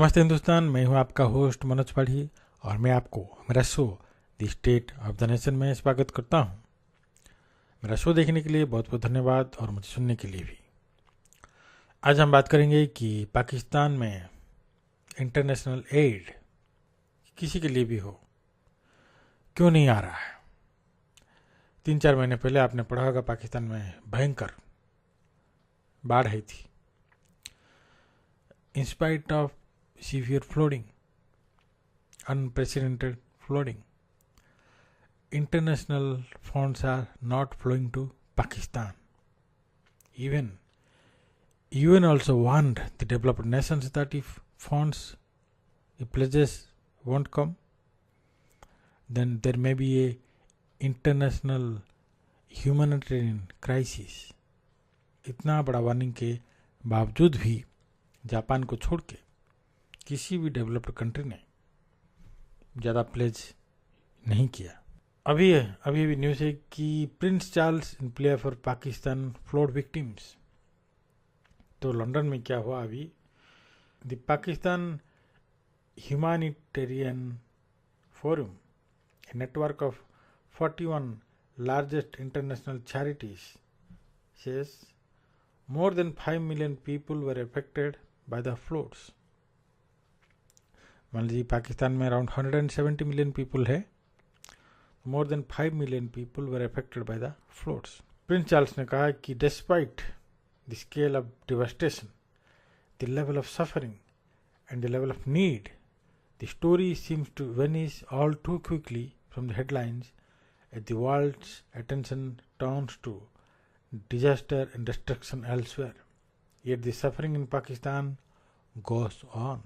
नमस्ते हिंदुस्तान। मैं हूं आपका होस्ट मनोज पाढ़ी और मैं आपको मेरा show the state of the nation में स्वागत करता हूं। मेरा शो देखने के लिए बहुत बहुत धन्यवाद और मुझे सुनने के लिए भी। आज हम बात करेंगे कि पाकिस्तान में इंटरनेशनल एड किसी के लिए भी हो क्यों नहीं आ रहा है। 3-4 महीने पहले आपने पढ़ा होगा पाकिस्तान में भयंकर बाढ़ आई थी। In spite of severe flooding, unprecedented flooding, international funds are not flowing to Pakistan. Even UN also warned the developed nations that if pledges won't come, then there may be a international humanitarian crisis. इतना बड़ा warning के बावजूद भी Japan को छोड़ के किसी भी डेवलप्ड कंट्री ने ज़्यादा प्लेज नहीं किया। अभी न्यूज़ है कि Prince Charles in play for Pakistan flood victims. तो लंदन में क्या हुआ अभी, the Pakistan humanitarian forum, a network of 41 largest international charities, says more than 5 million people were affected by the floods. मान लीजिए पाकिस्तान में अराउंड 170 मिलियन पीपल है, more than 5 million people were affected by the floods. Prince Charles ने कहा कि despite the scale of devastation, the level of suffering and the level of need, the story seems to vanish all too quickly from the headlines as the world's attention turns to disaster and destruction elsewhere. Yet the suffering in Pakistan goes on.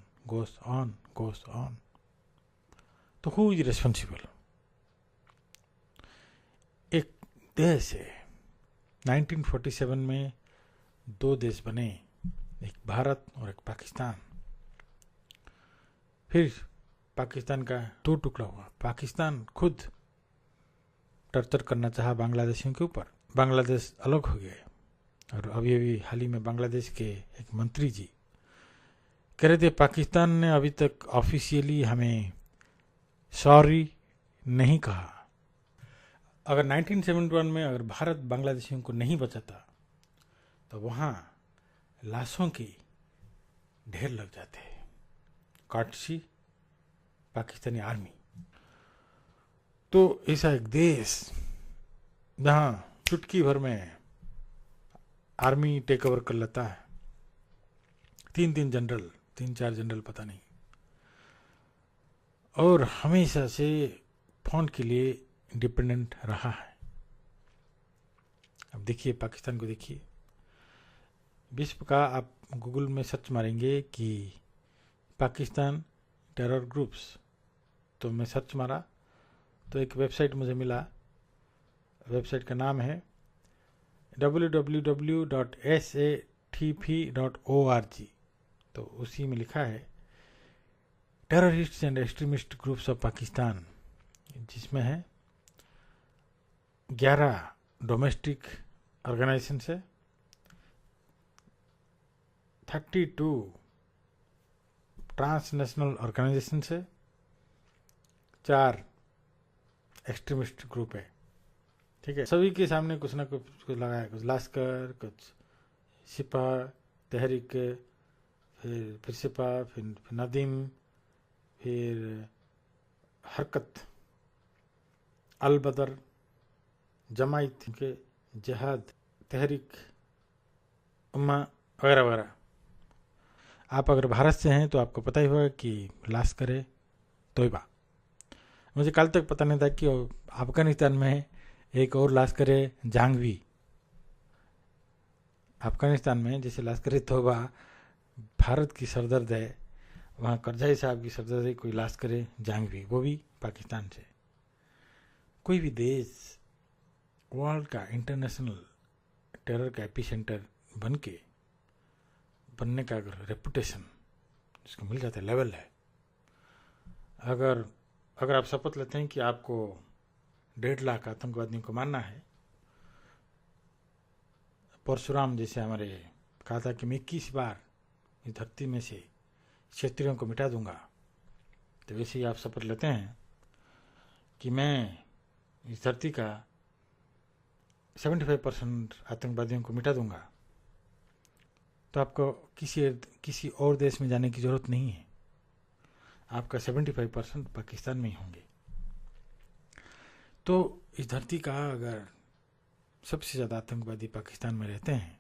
तो who is responsible? एक देश है, 1947 में 2 देश बने, एक भारत और एक पाकिस्तान। फिर पाकिस्तान का 2 टुकड़ा हुआ। पाकिस्तान खुद टर्चर करना चाहा बांग्लादेशियों के ऊपर, बांग्लादेश अलग हो गए। और अभी हाल ही में बांग्लादेश के एक मंत्री जी कह रहे थे पाकिस्तान ने अभी तक ऑफिशियली हमें सॉरी नहीं कहा। अगर 1971 में अगर भारत बांग्लादेशियों को नहीं बचाता तो वहाँ लाशों की ढेर लग जाते, काटसी पाकिस्तानी आर्मी। तो ऐसा एक देश जहाँ चुटकी भर में आर्मी टेक ओवर कर लेता है, 3-4 जनरल पता नहीं, और हमेशा से फंड के लिए इंडिपेंडेंट रहा है। अब देखिए पाकिस्तान को, देखिए विश्व का, आप गूगल में सर्च मारेंगे कि पाकिस्तान टेरर ग्रुप्स, तो मैं सर्च मारा तो एक वेबसाइट मुझे मिला। वेबसाइट का नाम है www.satp.org। तो उसी में लिखा है terrorist and extremist groups of Pakistan, जिसमें है 11 डोमेस्टिक ऑर्गेनाइजेशन से, 32 ट्रांसनेशनल ऑर्गेनाइजेशन से, 4 एक्सट्रीमिस्ट ग्रुप है। ठीक है, सभी के सामने कुछ ना कुछ लगा है, कुछ लश्कर, कुछ सिपा तहरीक, फिर सिपा, फिर नदीम, फिर हरकत अल बदर, जमाइत के जिहाद, तहरीक उम्मा वगैरह वगैरह। आप अगर भारत से हैं तो आपको पता ही होगा कि लश्कर है तोयबा। मुझे कल तक पता नहीं था कि अफगानिस्तान में एक और लश्कर है जहांगवी। अफगानिस्तान में जैसे लश्कर तोयबा भारत की सरदर्द है, वहाँ करजाई साहब की सरदर्द है कोई लश्कर जहांगवी, वो भी पाकिस्तान से। कोई भी देश वर्ल्ड का इंटरनेशनल टेरर का एपिसेंटर बनने का अगर रेपुटेशन जिसको मिल जाता है, लेवल है, अगर आप शपथ लेते हैं कि आपको 1.5 लाख आतंकवादियों को मारना है, परशुराम जैसे हमारे कहा था कि मैं 21 बार इस धरती में से क्षत्रियों को मिटा दूंगा। तो वैसे ही आप शपथ लेते हैं कि मैं इस धरती का 75% आतंकवादियों को मिटा दूंगा, तो आपको किसी और देश में जाने की जरूरत नहीं है। आपका 75% पाकिस्तान में ही होंगे। तो इस धरती का अगर सबसे ज़्यादा आतंकवादी पाकिस्तान में रहते हैं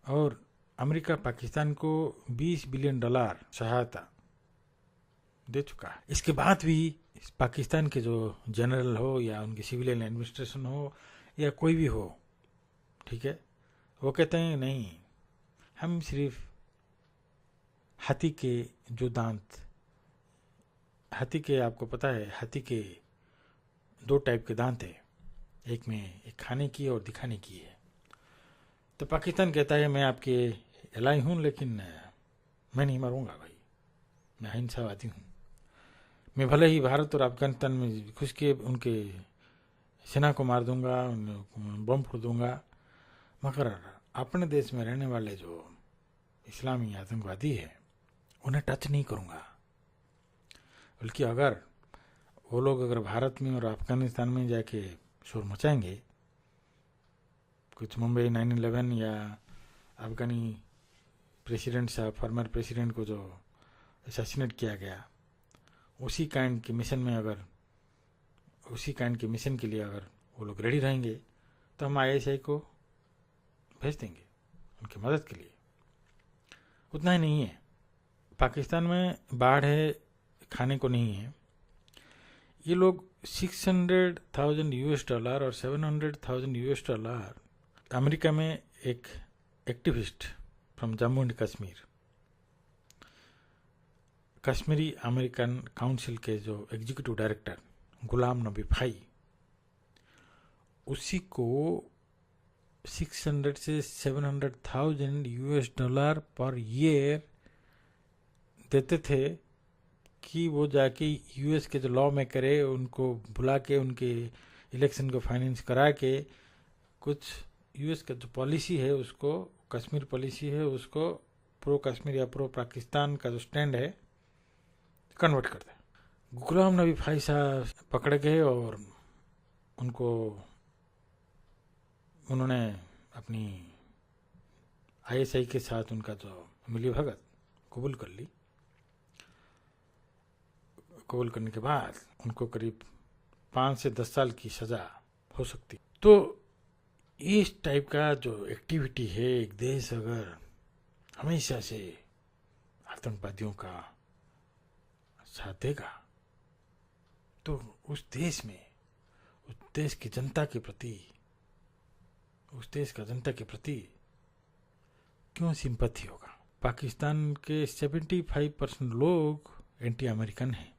और अमेरिका पाकिस्तान को $20 बिलियन सहायता दे चुका है, इसके बाद भी पाकिस्तान के जो जनरल हो या उनकी सिविलियन एडमिनिस्ट्रेशन हो या कोई भी हो, ठीक है, वो कहते हैं नहीं, हम सिर्फ हाथी के जो दांत, हाथी के, आपको पता है हाथी के 2 टाइप के दांत है, एक में एक खाने की और दिखाने की है। तो पाकिस्तान कहता है मैं आपके एलाई हूँ, लेकिन मैं नहीं मरूंगा भाई, मैं अहिंसावादी हूँ। मैं भले ही भारत और अफगानिस्तान में घुस के उनके सेना को मार दूंगा, बम फोड़ दूंगा, मगर अपने देश में रहने वाले जो इस्लामी आतंकवादी है उन्हें टच नहीं करूंगा। बल्कि अगर वो लोग अगर भारत में और अफगानिस्तान में जाके शोर मचाएंगे, कुछ मुंबई 9/11 या अफगानी प्रेसिडेंट साहब, फॉर्मर प्रेसिडेंट को जो असैसिनेट किया गया, उसी काइंड के मिशन में अगर, उसी काइंड के मिशन के लिए अगर वो लोग रेडी रहेंगे तो हम ISI को भेज देंगे उनकी मदद के लिए। उतना ही नहीं है, पाकिस्तान में बाढ़ है, खाने को नहीं है। ये लोग $600,000 और $700,000 अमेरिका में एक activist from Jammu and Kashmir, Kashmiri American council के जो एग्जीक्यूटिव डायरेक्टर गुलाम नबी भाई, उसी को 600 से $700,000 पर ईयर देते थे कि वो जाके US के जो लॉ मेकर है उनको बुला के उनके इलेक्शन को फाइनेंस करा के कुछ US का जो पॉलिसी है उसको, कश्मीर पॉलिसी है उसको प्रो कश्मीर या प्रो पाकिस्तान का जो स्टैंड है कन्वर्ट कर दे। गुलाम नबी भाई साहब पकड़े गए और उन्होंने अपनी ISI के साथ उनका जो मिली भगत कबूल कर ली। कबूल करने के बाद उनको करीब 5 से 10 साल की सजा हो सकती। तो इस टाइप का जो एक्टिविटी है, एक देश अगर हमेशा से आतंकवादियों का साथ देगा तो उस देश में, उस देश की जनता के प्रति, उस देश का जनता के प्रति क्यों सिंपैथी होगा। पाकिस्तान के 75% लोग एंटी अमेरिकन हैं।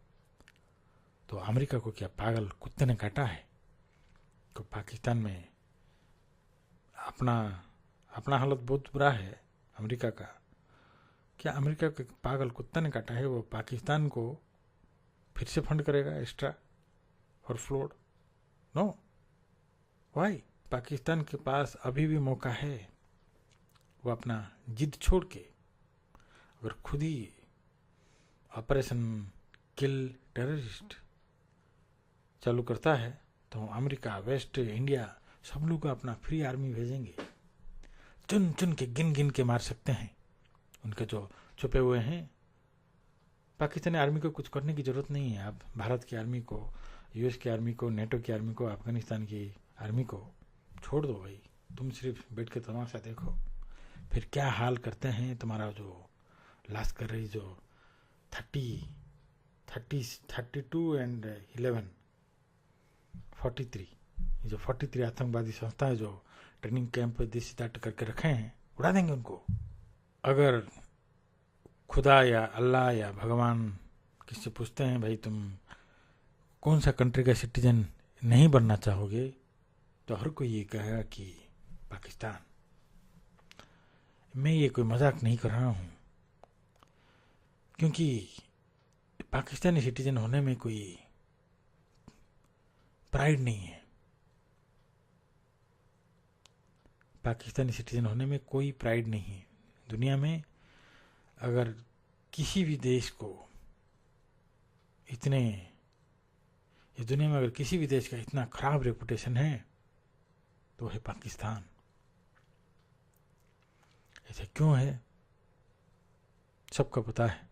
तो अमेरिका को क्या पागल कुत्ते ने काटा है? तो पाकिस्तान में अपना हालत बहुत बुरा है अमेरिका का। क्या अमेरिका के पागल कुत्ते ने काटा है? वो पाकिस्तान को फिर से फंड करेगा एक्स्ट्रा और फ्लोड? No, Y? पाकिस्तान के पास अभी भी मौका है, वो अपना जिद छोड़ के अगर खुद ही ऑपरेशन किल टेररिस्ट चालू करता है तो अमेरिका, वेस्ट, इंडिया सब लोग अपना फ्री आर्मी भेजेंगे। चुन चुन के गिन गिन के मार सकते हैं उनके जो छुपे हुए हैं। पाकिस्तानी आर्मी को कुछ करने की जरूरत नहीं है। आप भारत की आर्मी को, US की आर्मी को, NATO की आर्मी को, अफगानिस्तान की आर्मी को छोड़ दो भाई। तुम सिर्फ बैठ के तमाशा देखो फिर क्या हाल करते हैं। तुम्हारा जो लास्ट कर रही जो 32 एंड 11 43, ये जो 43 आतंकवादी संस्था है जो ट्रेनिंग कैंप पे देसी दाट करके रखे हैं, उड़ा देंगे उनको। अगर खुदा या अल्लाह या भगवान किससे पूछते हैं भाई तुम कौन सा कंट्री का सिटीजन नहीं बनना चाहोगे, तो हर कोई ये कहेगा कि पाकिस्तान। मैं ये कोई मजाक नहीं कर रहा हूँ, क्योंकि पाकिस्तानी सिटीजन होने में कोई प्राइड नहीं है। पाकिस्तानी सिटीजन होने में कोई प्राइड नहीं है। दुनिया में अगर किसी भी देश को इतने, इस दुनिया में अगर किसी भी देश का इतना खराब रेपुटेशन है तो है पाकिस्तान। ऐसा क्यों है? सबको पता है,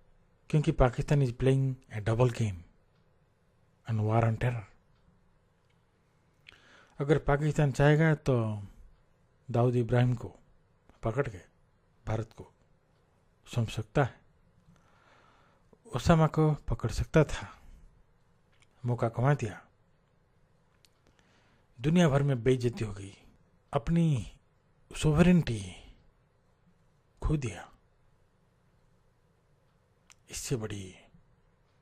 क्योंकि Pakistan is playing A double game and war on terror. अगर पाकिस्तान चाहेगा तो दाऊद इब्राहिम को पकड़ के भारत को सौंप सकता है, ओसामा को पकड़ सकता था, मौका कमा दिया, दुनिया भर में बेइज्जती हो गई, अपनी सोवरेनिटी खो दिया। इससे बड़ी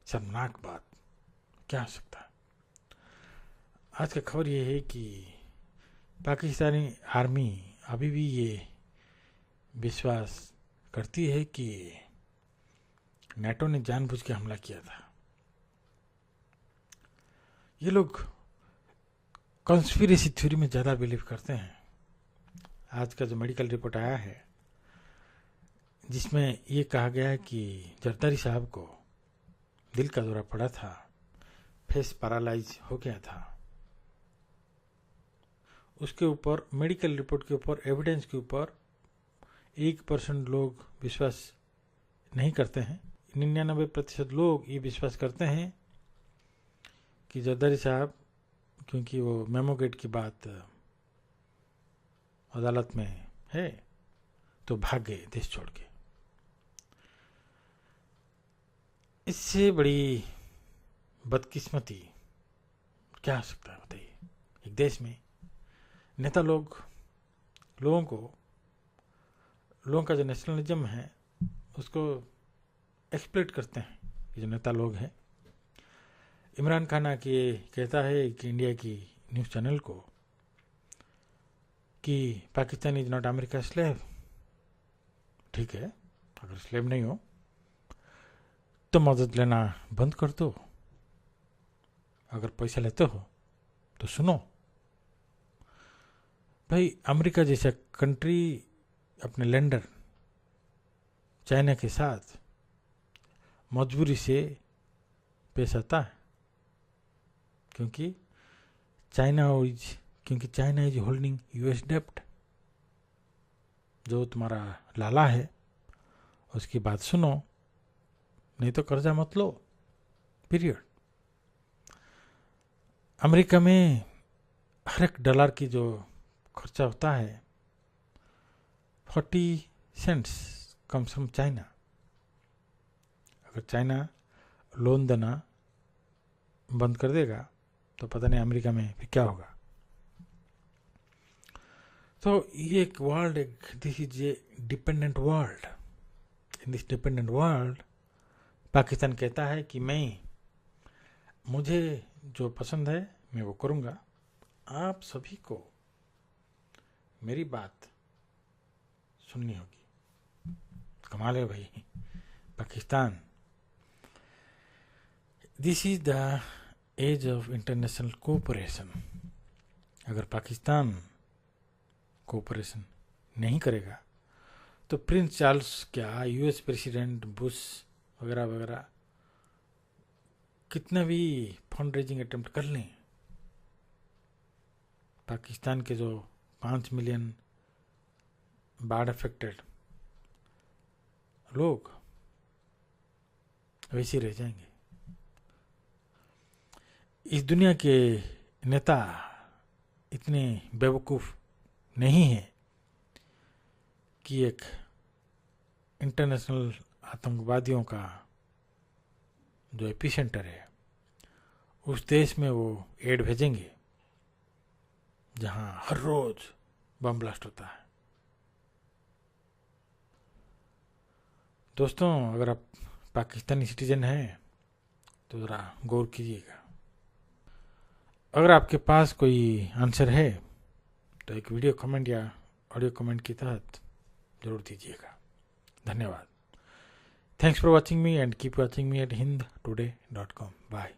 शर्मनाक बात क्या हो सकता है? आज का खबर यह है कि पाकिस्तानी आर्मी अभी भी ये विश्वास करती है कि नेटो ने जानबूझ के हमला किया था। ये लोग कॉन्स्पिरेसी थ्योरी में ज़्यादा बिलीव करते हैं। आज का जो मेडिकल रिपोर्ट आया है जिसमें ये कहा गया है कि जरदारी साहब को दिल का दौरा पड़ा था, फेस पैरालाइज हो गया था, उसके ऊपर मेडिकल रिपोर्ट के ऊपर, एविडेंस के ऊपर 1% लोग विश्वास नहीं करते हैं। 99% लोग ये विश्वास करते हैं कि जरदारी साहब, क्योंकि वो मेमोगेट की बात अदालत में है, तो भाग गए देश छोड़ के। इससे बड़ी बदकिस्मती क्या हो सकता है बताइए? एक देश में नेता लोगों का जो नेशनलिज्म है उसको एक्सप्लोइट करते हैं। ये जो नेता लोग हैं, इमरान खान आके कहता है कि इंडिया की न्यूज़ चैनल को कि Pakistan is not America slave. ठीक है, अगर स्लेव नहीं हो तो मदद लेना बंद कर दो, अगर पैसा लेते हो तो सुनो। भाई, अमेरिका जैसा कंट्री अपने लैंडर चाइना के साथ मजबूरी से पेश आता है, क्योंकि चाइना इज होल्डिंग यूएस डेप्ट। जो तुम्हारा लाला है उसकी बात सुनो, नहीं तो कर्जा मत लो, पीरियड। अमेरिका में हर एक डॉलर की जो खर्चा होता है 40 सेंट्स कम्स फ्रॉम चाइना। अगर चाइना लोन देना बंद कर देगा तो पता नहीं अमेरिका में फिर क्या होगा। तो ये एक world, this is a dependent world. In this dependent world Pakistan कहता है कि मुझे जो पसंद है मैं वो करूँगा, आप सभी को मेरी बात सुननी होगी। कमाल है भाई Pakistan. This is the age of international cooperation. अगर पाकिस्तान कोऑपरेशन नहीं करेगा तो प्रिंस चार्ल्स क्या, यूएस प्रेसिडेंट बुश वगैरह वगैरह कितना भी फंड रेजिंग अटेम्प्ट कर लें, पाकिस्तान के जो 5 मिलियन बाढ़ अफेक्टेड लोग वैसे ही रह जाएंगे। इस दुनिया के नेता इतने बेवकूफ़ नहीं है कि एक इंटरनेशनल आतंकवादियों का जो एपिसेंटर है उस देश में वो एड भेजेंगे जहां हर रोज बम ब्लास्ट होता है। दोस्तों, अगर आप पाकिस्तानी सिटीजन हैं तो ज़रा गौर कीजिएगा। अगर आपके पास कोई आंसर है तो एक वीडियो कमेंट या ऑडियो कमेंट के तहत जरूर दीजिएगा। धन्यवाद। Thanks for watching me and keep watching me at hindtoday.com. Bye.